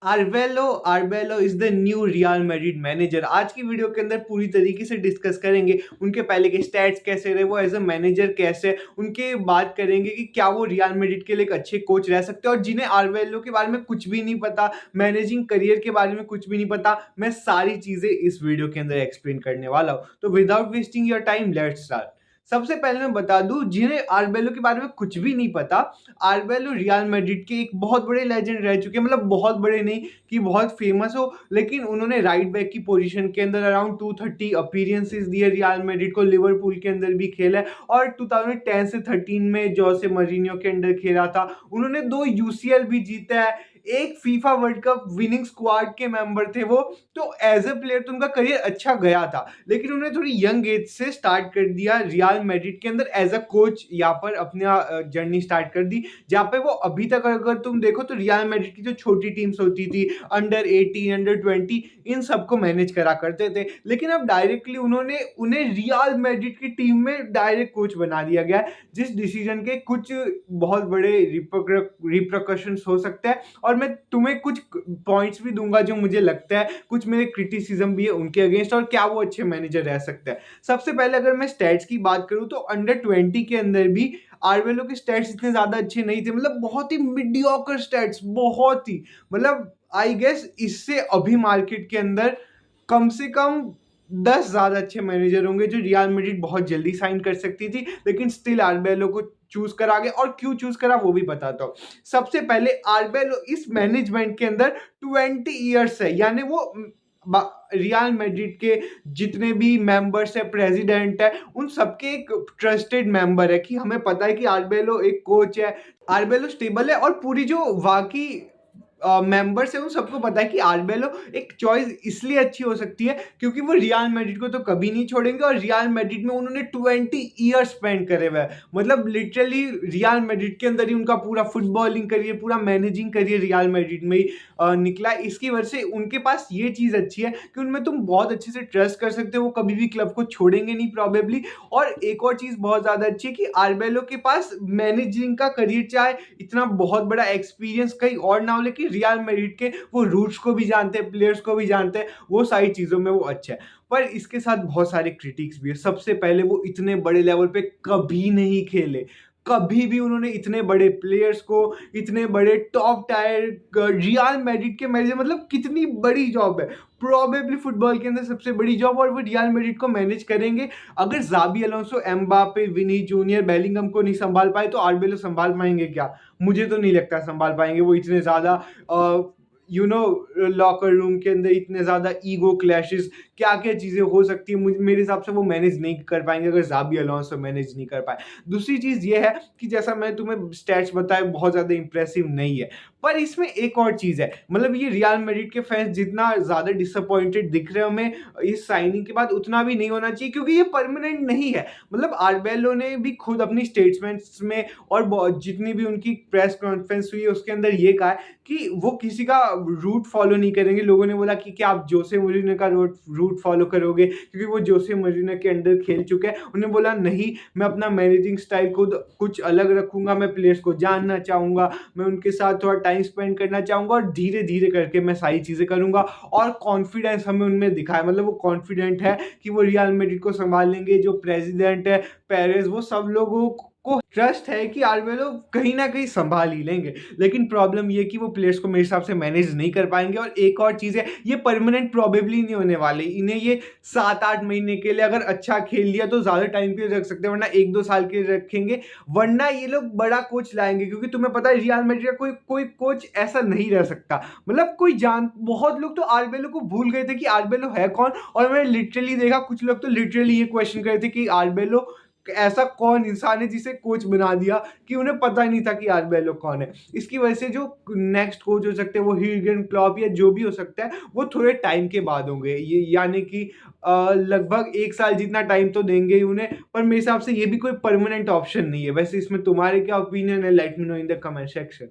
आर्बेलो Arbeloa is the new Real Madrid manager. आज की video के अंदर पूरी तरीके से डिस्कस करेंगे उनके पहले के स्टैट्स कैसे रहे, वो एज अ मैनेजर कैसे, उनके बात करेंगे कि क्या वो रियल मैड्रिड के लिए एक अच्छे कोच रह सकते हैं। और जिन्हें आर्बेलो के बारे में कुछ भी नहीं पता, मैनेजिंग करियर के बारे में कुछ भी नहीं पता, मैं सारी चीजें इस वीडियो के अंदर एक्सप्लेन करने वाला हूँ। तो without wasting your time let's start. सबसे पहले मैं बता दूं, जिन्हें आर्बेलो के बारे में कुछ भी नहीं पता, आर्बेलो रियल मैड्रिड के एक बहुत बड़े लेजेंड रह चुके हैं। मतलब बहुत बड़े नहीं कि बहुत फेमस हो, लेकिन उन्होंने राइट बैक की पोजीशन के अंदर अराउंड 230 अपीयरेंसेस दिए रियल मैड्रिड को, लिवरपूल के अंदर भी खेला है और 2010 से 13 में जोसे मरीनियो के अंडर खेला था। उन्होंने 2 यूसीएल भी जीता है, एक FIFA world cup winning squad के मेंबर थे वो। तो एज अ प्लेयर तो उनका करियर अच्छा गया था, लेकिन उन्होंने थोड़ी यंग एज से स्टार्ट कर दिया रियल मैड्रिड के अंदर एज अ कोच, यहाँ पर अपना जर्नी स्टार्ट कर दी। जहाँ पे वो अभी तक अगर तुम देखो तो रियल मैड्रिड की जो छोटी टीम्स होती थी, अंडर 18, अंडर 20, इन सबको मैनेज करा करते थे। लेकिन अब डायरेक्टली उन्होंने उन्हें रियल मैड्रिड की टीम में डायरेक्ट कोच बना दिया गया है, जिस डिसीजन के कुछ बहुत बड़े रिप्रकशंस हो सकते हैं। और मैं तुम्हें कुछ पॉइंट्स भी दूंगा जो मुझे लगता है, कुछ मेरे क्रिटिसिज्म भी है उनके अगेंस्ट, और क्या वो अच्छे मैनेजर रह सकते हैं। सबसे पहले अगर मैं स्टैट्स की बात करूं तो अंडर 20 के अंदर भी आर्बेलो के स्टैट्स इतने ज्यादा अच्छे नहीं थे। मतलब बहुत ही मीडियोकर स्टैट्स, बहुत ही, मतलब आई गेस इससे अभी मार्केट के अंदर कम से कम 10 ज्यादा अच्छे मैनेजर होंगे जो रियल मैड्रिड बहुत जल्दी साइन कर सकती थी, लेकिन स्टिल आर्बेलो को चूज करा गया। और क्यों चूज करा वो भी बताता हूँ। सबसे पहले आर्बेलो इस मैनेजमेंट के अंदर 20 ईयर्स है, यानी वो रियल मैड्रिड के जितने भी मेंबर्स है, प्रेसिडेंट है, उन सबके एक ट्रस्टेड मेंबर है कि हमें पता है कि आर्बेलो एक कोच है, आर्बेलो स्टेबल है। और पूरी जो बाकी मेंबर्स है उन सबको पता है कि आर्बेलो एक चॉइस इसलिए अच्छी हो सकती है क्योंकि वो रियल मैड्रिड को तो कभी नहीं छोड़ेंगे, और रियल मैड्रिड में उन्होंने 20 ईयर्स स्पेंड करे हुए हैं। मतलब लिटरली रियल मैड्रिड के अंदर ही उनका पूरा फुटबॉलिंग करियर, पूरा मैनेजिंग करियर रियल मैड्रिड में ही निकला। इसकी वजह से उनके पास ये चीज अच्छी है कि उनमें तुम बहुत अच्छे से ट्रस्ट कर सकते हो, वो कभी भी क्लब को छोड़ेंगे नहीं प्रॉबेबली। और एक और चीज बहुत ज्यादा अच्छी है कि आर्बेलो के पास मैनेजिंग का करियर, चाहे इतना बहुत बड़ा एक्सपीरियंस कहीं और ना हो, लेकिन रियल मैड्रिड के वो रूट्स को भी जानते हैं, प्लेयर्स को भी जानते हैं, वो सारी चीजों में वो अच्छा है। पर इसके साथ बहुत सारे क्रिटिक्स भी है। सबसे पहले वो इतने बड़े लेवल पे कभी नहीं खेले, कभी भी उन्होंने इतने बड़े प्लेयर्स को, इतने बड़े टॉप टायर रियल मैड्रिड के मैनेजर, मतलब कितनी बड़ी जॉब है, प्रोबेबली फुटबॉल के अंदर सबसे बड़ी जॉब, और वो रियल मैड्रिड को मैनेज करेंगे। अगर जाबी अलोंसो, एम्बापे, विनी जूनियर, बेलिंगम को नहीं संभाल पाए तो आर्बेलो संभाल पाएंगे क्या? मुझे तो नहीं लगता संभाल पाएंगे। वो इतने ज्यादा लॉकर रूम के अंदर इतने ज्यादा ईगो क्लैशेस, क्या क्या चीजें हो सकती है, मेरे हिसाब से वो मैनेज नहीं कर पाएंगे अगर जाबी अलोंसो मैनेज नहीं कर पाए। दूसरी चीज ये है कि जैसा मैं तुम्हें स्टैट्स बताया बहुत ज्यादा इंप्रेसिव नहीं है, पर इसमें एक और चीज है। मतलब ये रियल मैड्रिड के फैंस जितना ज्यादा डिसअपॉइंटेड दिख रहे हो हमें इस साइनिंग के बाद, उतना भी नहीं होना चाहिए, क्योंकि ये परमानेंट नहीं है। मतलब आर्बेलो ने भी खुद अपनी स्टेटमेंट्स में और जितनी भी उनकी प्रेस कॉन्फ्रेंस हुई है उसके अंदर ये कहा है कि वो किसी का रूट फॉलो नहीं करेंगे। लोगों ने बोला कि क्या आप जोसे मोरिन्यो का रूट फॉलो करोगे क्योंकि वो जोसे मोरिन्यो के अंडर खेल चुके हैं? उन्होंने बोला नहीं, मैं अपना मैनेजिंग स्टाइल खुद कुछ अलग रखूंगा, मैं प्लेयर्स को जानना चाहूंगा, मैं उनके साथ थोड़ा टाइम स्पेंड करना चाहूंगा, और धीरे धीरे करके मैं सारी चीजें करूंगा। और कॉन्फिडेंस हमें उनमें दिखाया, मतलब वो कॉन्फिडेंट है कि वो रियल मैड्रिड को संभाल लेंगे। जो प्रेसिडेंट है पेरेज, वो सब लोगों को ट्रस्ट है कि आर्बेलो कहीं ना कहीं संभाल ही लेंगे। लेकिन प्रॉब्लम ये कि वो प्लेयर्स को मेरे हिसाब से मैनेज नहीं कर पाएंगे। और एक और चीज है, ये परमानेंट प्रॉबेबली नहीं होने वाले। इन्हें ये 7-8 महीने के लिए अगर अच्छा खेल लिया तो ज्यादा टाइम के लिए रख सकते हैं, वरना 1-2 साल के लिए रखेंगे। वरना ये लोग बड़ा कोच लाएंगे, क्योंकि तुम्हें पता है रियल मैड्रिड का कोई कोई कोच ऐसा नहीं रह सकता। मतलब बहुत लोग तो आर्बेलो को भूल गए थे कि आर्बेलो है कौन। और मैंने लिटरली देखा कुछ लोग तो लिटरली ये क्वेश्चन कर रहे थे कि आर्बेलो ऐसा कौन इंसान है जिसे कोच बना दिया, कि उन्हें पता ही नहीं था कि आर्बेलो कौन है। इसकी वजह से जो नेक्स्ट कोच हो सकते हैं वो हीर्गन क्लॉप या जो भी हो सकता है, वो थोड़े टाइम के बाद होंगे। ये यानी कि लगभग 1 साल जितना टाइम तो देंगे ही उन्हें, पर मेरे हिसाब से ये भी कोई परमानेंट ऑप्शन नहीं है। वैसे इसमें तुम्हारे क्या ओपिनियन है? Let me know in the comment section.